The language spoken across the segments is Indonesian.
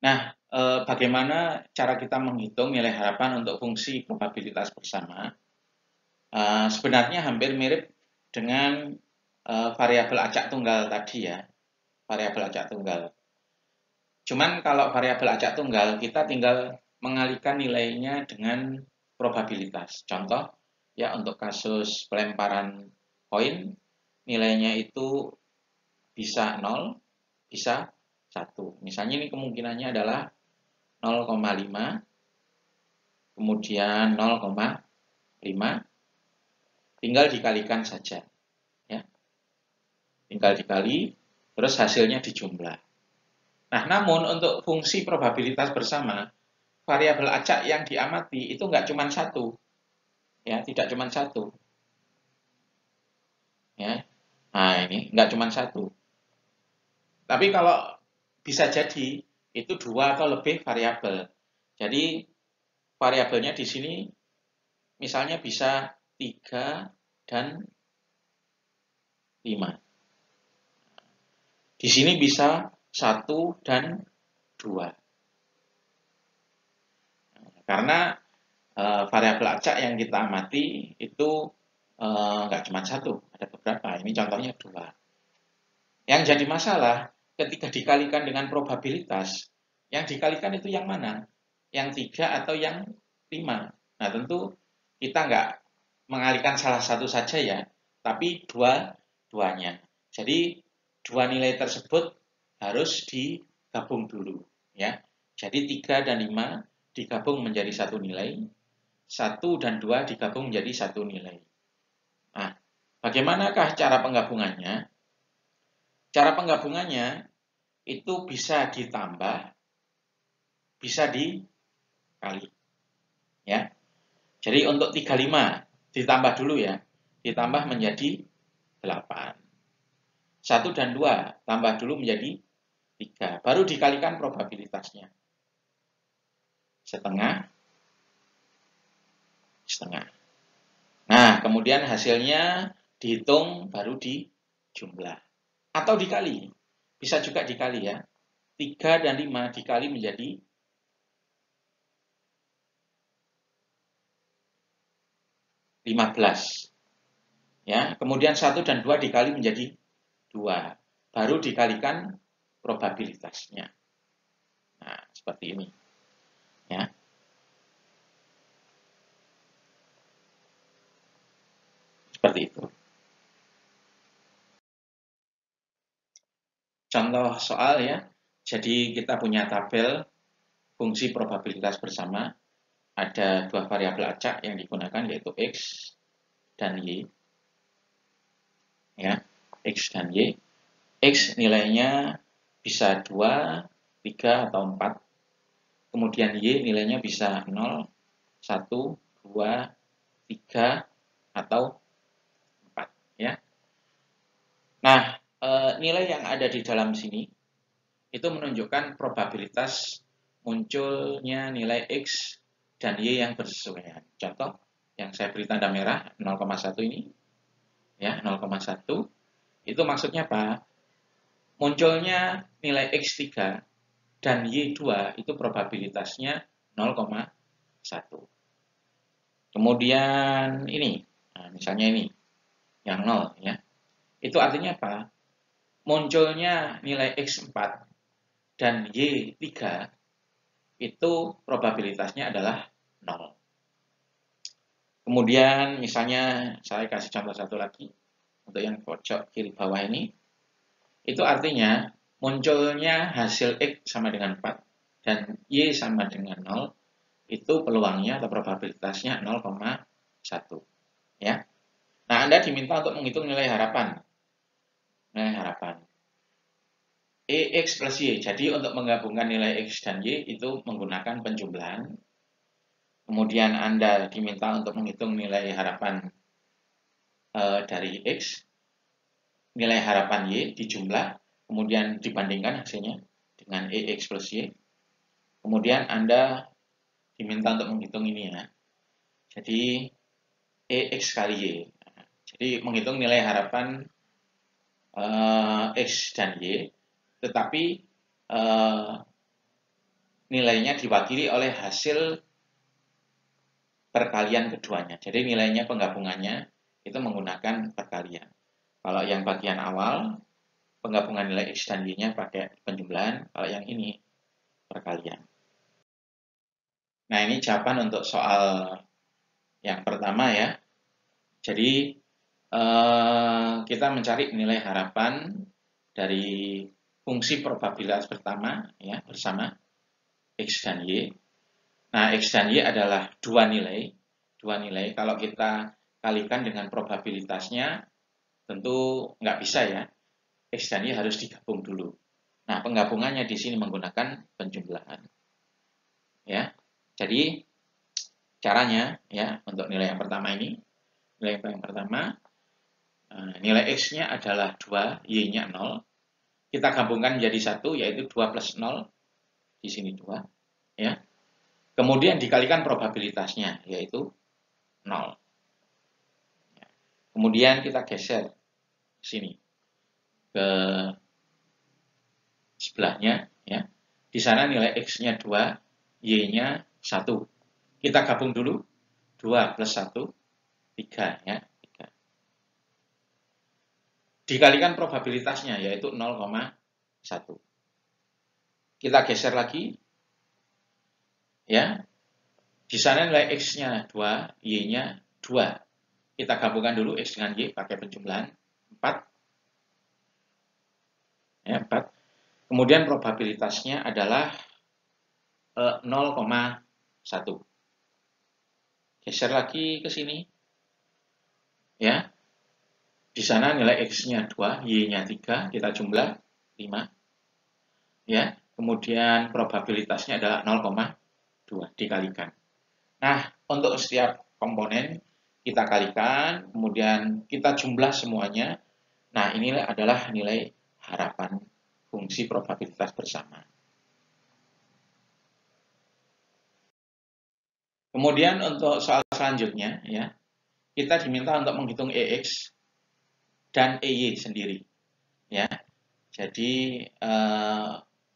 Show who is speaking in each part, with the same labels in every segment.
Speaker 1: Nah, bagaimana cara kita menghitung nilai harapan untuk fungsi probabilitas bersama? Sebenarnya hampir mirip dengan variabel acak tunggal tadi ya, variabel acak tunggal. Cuman kalau variabel acak tunggal kita tinggal mengalihkan nilainya dengan probabilitas. Contoh ya untuk kasus pelemparan koin nilainya itu bisa 0, bisa 1. Misalnya ini kemungkinannya adalah 0,5, kemudian 0,5, tinggal dikalikan saja. Ya. Tinggal dikali, terus hasilnya dijumlah. Nah, namun untuk fungsi probabilitas bersama, variabel acak yang diamati itu nggak cuma satu. Ya, tidak cuma satu. Ya. Nah, ini nggak cuma satu. Tapi kalau bisa jadi itu dua atau lebih variabel. Jadi variabelnya di sini misalnya bisa 3 dan 5. Di sini bisa 1 dan 2. Karena variabel acak yang kita amati itu nggak cuma satu, ada beberapa. Ini contohnya 2. Yang jadi masalah ketika dikalikan dengan probabilitas, yang dikalikan itu yang mana? Yang 3 atau yang 5? Nah, tentu kita nggak mengalihkan salah satu saja ya, tapi dua-duanya. Jadi dua nilai tersebut harus digabung dulu ya. Jadi 3 dan 5 digabung menjadi satu nilai, 1 dan 2 digabung menjadi satu nilai. Nah, bagaimanakah cara penggabungannya? Cara penggabungannya itu bisa ditambah, bisa dikali. Ya. Jadi untuk 35 ditambah dulu ya. Ditambah menjadi 8. 1 dan 2 tambah dulu menjadi 3. Baru dikalikan probabilitasnya. Setengah, setengah. Nah, kemudian hasilnya dihitung baru dijumlah. Atau dikali. Bisa juga dikali ya. 3 dan 5 dikali menjadi 15. Ya, kemudian 1 dan 2 dikali menjadi 2. Baru dikalikan probabilitasnya. Nah, seperti ini. Ya. Seperti itu. Contoh soal ya. Jadi kita punya tabel fungsi probabilitas bersama. Ada dua variabel acak yang digunakan yaitu X dan Y. Ya, X dan Y. X nilainya bisa 2, 3, atau 4. Kemudian Y nilainya bisa 0, 1, 2, 3, atau 4. Ya. Nah, nilai yang ada di dalam sini itu menunjukkan probabilitas munculnya nilai X dan Y yang bersesuaian. Contoh, yang saya beri tanda merah 0,1 ini, ya 0,1, itu maksudnya apa? Munculnya nilai X3 dan Y2 itu probabilitasnya 0,1. Kemudian ini, nah misalnya ini, yang 0 ya. Itu artinya apa? Munculnya nilai X4 dan Y3 itu probabilitasnya adalah 0. Kemudian misalnya saya kasih contoh satu lagi untuk yang pojok kiri bawah ini. Itu artinya munculnya hasil X sama dengan 4 dan Y sama dengan 0 itu peluangnya atau probabilitasnya 0,1 ya. Nah, Anda diminta untuk menghitung nilai harapan. Nilai harapan. EX plus Y. Jadi untuk menggabungkan nilai X dan Y itu menggunakan penjumlahan. Kemudian Anda diminta untuk menghitung nilai harapan dari X, nilai harapan Y dijumlah, kemudian dibandingkan hasilnya dengan EX plus Y. Kemudian Anda diminta untuk menghitung ini ya. Jadi EX kali Y. Jadi menghitung nilai harapan X dan Y, tetapi nilainya diwakili oleh hasil perkalian keduanya. Jadi nilainya penggabungannya itu menggunakan perkalian. Kalau yang bagian awal, penggabungan nilai X dan Y-nya pakai penjumlahan. Kalau yang ini, perkalian. Nah, ini jawaban untuk soal yang pertama ya. Jadi, kita mencari nilai harapan dari fungsi probabilitas pertama ya, bersama X dan Y. Nah, X dan Y adalah dua nilai. Dua nilai, kalau kita kalikan dengan probabilitasnya, tentu nggak bisa ya. X dan Y harus digabung dulu. Nah, penggabungannya di sini menggunakan penjumlahan. Ya. Jadi, caranya ya, untuk nilai yang pertama ini, nilai yang pertama, nilai X-nya adalah 2, Y-nya 0. Kita gabungkan menjadi 1, yaitu 2 plus 0. Di sini 2. Ya. Kemudian dikalikan probabilitasnya, yaitu 0. Kemudian kita geser ke sini, ke sebelahnya. Ya. Di sana nilai X-nya 2, Y-nya 1. Kita gabung dulu, 2 plus 1, 3. Ya. 3. Dikalikan probabilitasnya, yaitu 0,1. Kita geser lagi, ya. Di sana nilai X-nya 2, Y-nya 2. Kita gabungkan dulu X dengan Y pakai penjumlahan 4. Ya, 4. Kemudian probabilitasnya adalah 0,1. Geser lagi ke sini. Ya. Di sana nilai X-nya 2, Y-nya 3, kita jumlah 5. Ya. Kemudian probabilitasnya adalah 0,2 dikalikan. Nah, untuk setiap komponen kita kalikan, kemudian kita jumlah semuanya. Nah, inilah adalah nilai harapan fungsi probabilitas bersama. Kemudian untuk soal selanjutnya, ya, kita diminta untuk menghitung EX dan EY sendiri. Ya, jadi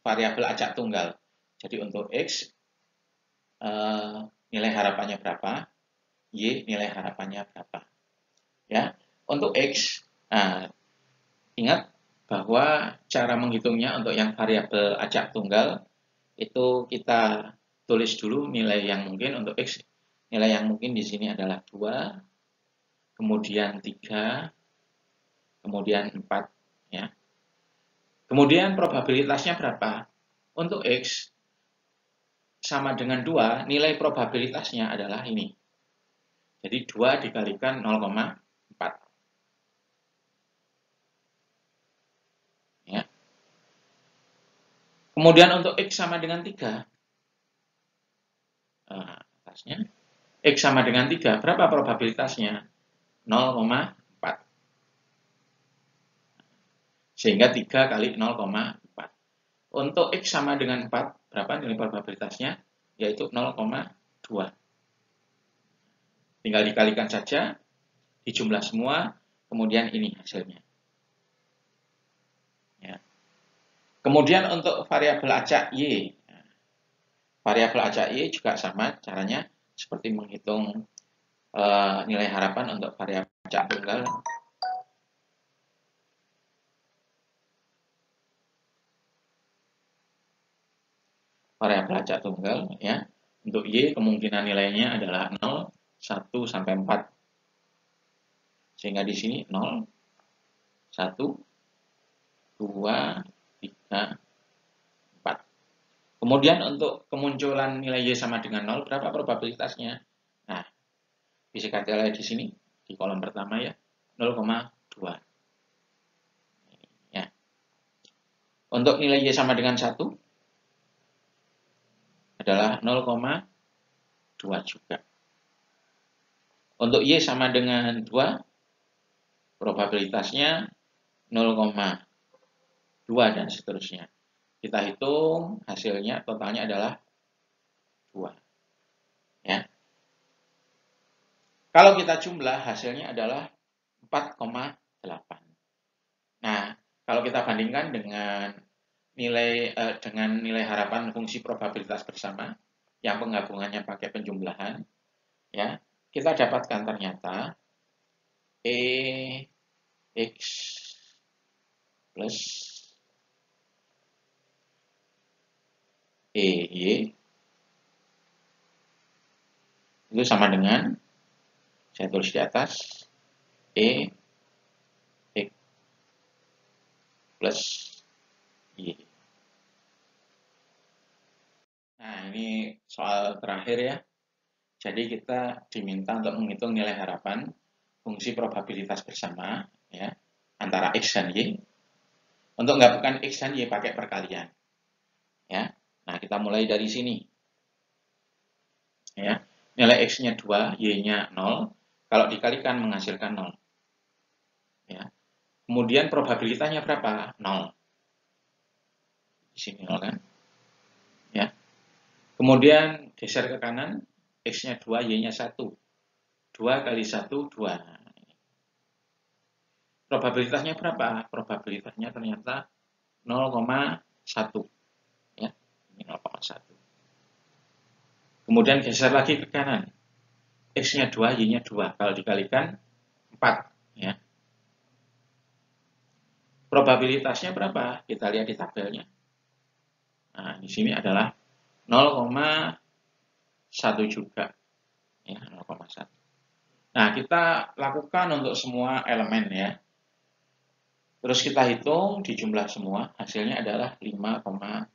Speaker 1: variabel acak tunggal. Jadi untuk X nilai harapannya berapa, Y nilai harapannya berapa. Ya, untuk X, ingat bahwa cara menghitungnya untuk yang variabel acak tunggal itu kita tulis dulu nilai yang mungkin. Untuk X, nilai yang mungkin di sini adalah 2, kemudian 3, kemudian 4. Ya. Kemudian probabilitasnya berapa? Untuk X sama dengan 2, nilai probabilitasnya adalah ini. Jadi 2 dikalikan 0,4. Ya. Kemudian untuk X sama dengan 3. Atasnya. X sama dengan 3. Berapa probabilitasnya? 0,4. Sehingga 3 kali 0,4. Untuk X sama dengan 4. Berapa nilai probabilitasnya? Yaitu 0,2. Tinggal dikalikan saja, dijumlah semua, kemudian ini hasilnya. Ya. Kemudian untuk variabel acak Y. Variabel acak Y juga sama caranya seperti menghitung nilai harapan untuk variabel acak tunggal. Variabel acak tunggal, ya. Untuk Y kemungkinan nilainya adalah 0, 1 sampai 4. Sehingga di sini 0, 1, 2, 3, 4. Kemudian untuk kemunculan nilai Y sama dengan 0, berapa probabilitasnya? Nah, bisa kita lihat di sini, di kolom pertama ya, 0,2. Ya. Untuk nilai Y sama dengan 1, adalah 0,2 juga. Untuk Y sama dengan 2, probabilitasnya 0,2 dan seterusnya. Kita hitung hasilnya, totalnya adalah 2. Ya. Kalau kita jumlah, hasilnya adalah 4,8. Nah, kalau kita bandingkan dengan dengan nilai harapan fungsi probabilitas bersama yang penggabungannya pakai penjumlahan, ya, kita dapatkan ternyata E X plus EY itu sama dengan, saya tulis di atas, E X plus Y. Nah, ini soal terakhir ya. Jadi kita diminta untuk menghitung nilai harapan fungsi probabilitas bersama ya antara X dan Y. Untuk menggabungkan X dan Y pakai perkalian. Ya. Nah, kita mulai dari sini. Ya. Nilai X-nya 2, Y-nya 0. Kalau dikalikan menghasilkan 0. Ya. Kemudian probabilitasnya berapa? 0. Di sini 0 kan? Ya. Kemudian geser ke kanan, X-nya 2, Y-nya 1. 2 kali 1, 2. Probabilitasnya berapa? Probabilitasnya ternyata 0,1. Ya, ini 0,1. Kemudian geser lagi ke kanan. X-nya 2, Y-nya 2. Kalau dikalikan 4. Ya. Probabilitasnya berapa? Kita lihat di tabelnya. Nah, di sini adalah 0,1 juga. Ya, 0,1. Nah, kita lakukan untuk semua elemen ya. Terus kita hitung, dijumlah semua, hasilnya adalah 5,1.